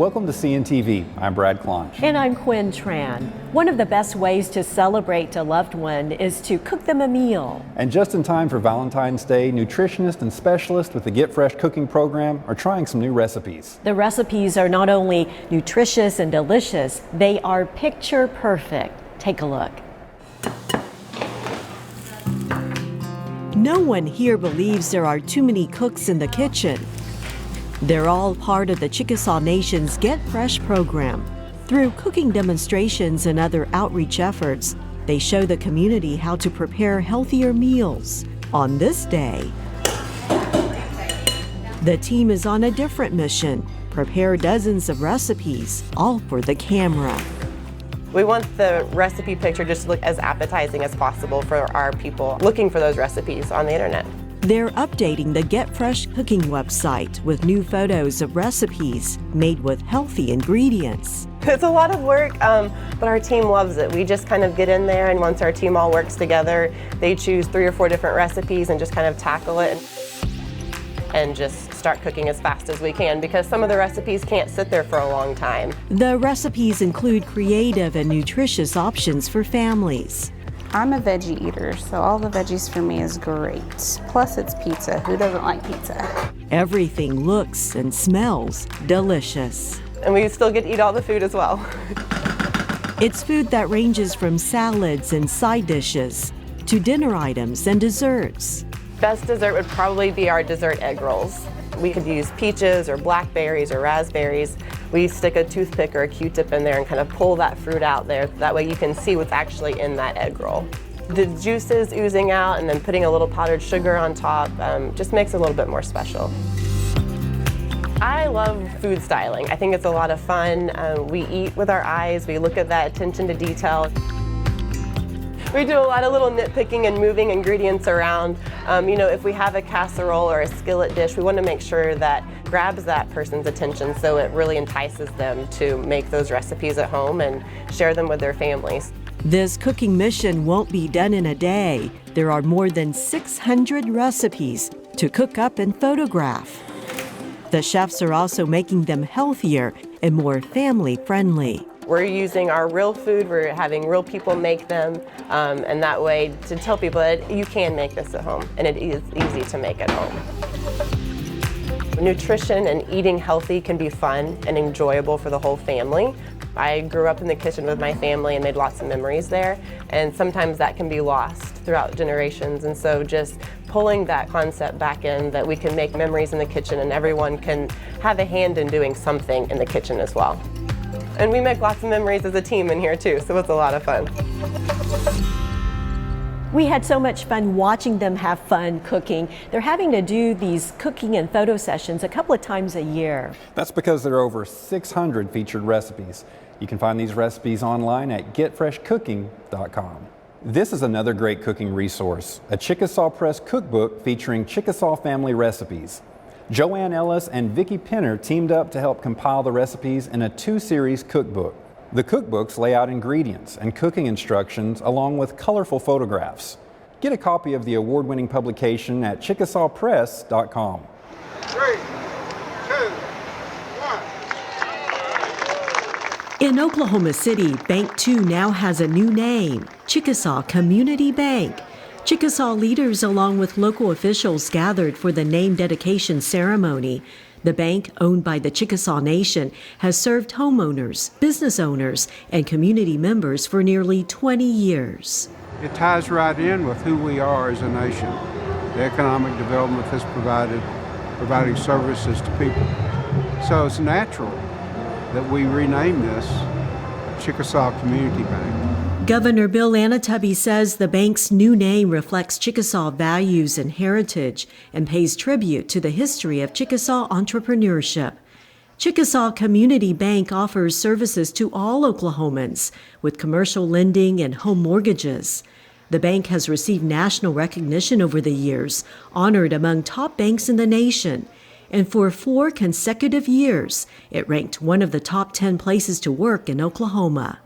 Welcome to CNTV. I'm Brad Klonch. And I'm Quinn Tran. One of the best ways to celebrate a loved one is to cook them a meal. And just in time for Valentine's Day, nutritionists and specialists with the Get Fresh cooking program are trying some new recipes. The recipes are not only nutritious and delicious, they are picture perfect. Take a look. No one here believes there are too many cooks in the kitchen. They're all part of the Chickasaw Nation's Get Fresh program. Through cooking demonstrations and other outreach efforts, they show the community how to prepare healthier meals. On this day, the team is on a different mission: prepare dozens of recipes, all for the camera. We want the recipe picture just to look as appetizing as possible for our people looking for those recipes on the internet. They're updating the Get Fresh cooking website with new photos of recipes made with healthy ingredients. It's a lot of work, but our team loves it. We just kind of get in there, and once our team all works together, they choose 3 or 4 different recipes and just kind of tackle it and just start cooking as fast as we can, because some of the recipes can't sit there for a long time. The recipes include creative and nutritious options for families. I'm a veggie eater, so all the veggies for me is great. Plus it's pizza. Who doesn't like pizza? Everything looks and smells delicious. And we still get to eat all the food as well. It's food that ranges from salads and side dishes to dinner items and desserts. Best dessert would probably be our dessert egg rolls. We could use peaches or blackberries or raspberries. We stick a toothpick or a Q-tip in there and kind of pull that fruit out there. That way you can see what's actually in that egg roll. The juices oozing out and then putting a little powdered sugar on top just makes it a little bit more special. I love food styling. I think it's a lot of fun. We eat with our eyes. We look at that attention to detail. We do a lot of little nitpicking and moving ingredients around. If we have a casserole or a skillet dish, we want to make sure that grabs that person's attention so it really entices them to make those recipes at home and share them with their families. This cooking mission won't be done in a day. There are more than 600 recipes to cook up and photograph. The chefs are also making them healthier and more family-friendly. We're using our real food, we're having real people make them, and that way to tell people that you can make this at home, and it is easy to make at home. Nutrition and eating healthy can be fun and enjoyable for the whole family. I grew up in the kitchen with my family and made lots of memories there, and sometimes that can be lost throughout generations, and so just pulling that concept back in that we can make memories in the kitchen and everyone can have a hand in doing something in the kitchen as well. And we make lots of memories as a team in here too, so it's a lot of fun. We had so much fun watching them have fun cooking. They're having to do these cooking and photo sessions a couple of times a year. That's because there are over 600 featured recipes. You can find these recipes online at getfreshcooking.com. This is another great cooking resource, a Chickasaw Press cookbook featuring Chickasaw family recipes. Joanne Ellis and Vicki Penner teamed up to help compile the recipes in a 2-series cookbook. The cookbooks lay out ingredients and cooking instructions along with colorful photographs. Get a copy of the award-winning publication at chickasawpress.com. 3, 2, 1. In Oklahoma City, Bank 2 now has a new name, Chickasaw Community Bank. Chickasaw leaders along with local officials gathered for the name dedication ceremony. The bank, owned by the Chickasaw Nation, has served homeowners, business owners, and community members for nearly 20 years. It ties right in with who we are as a nation. The economic development that's providing services to people. So it's natural that we rename this Chickasaw Community Bank. Governor Bill Anatubby says the bank's new name reflects Chickasaw values and heritage and pays tribute to the history of Chickasaw entrepreneurship. Chickasaw Community Bank offers services to all Oklahomans with commercial lending and home mortgages. The bank has received national recognition over the years, honored among top banks in the nation. And for 4 consecutive years, it ranked one of the top 10 places to work in Oklahoma.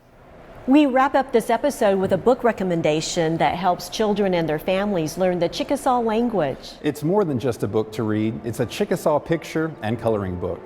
We wrap up this episode with a book recommendation that helps children and their families learn the Chickasaw language. It's more than just a book to read. It's a Chickasaw picture and coloring book.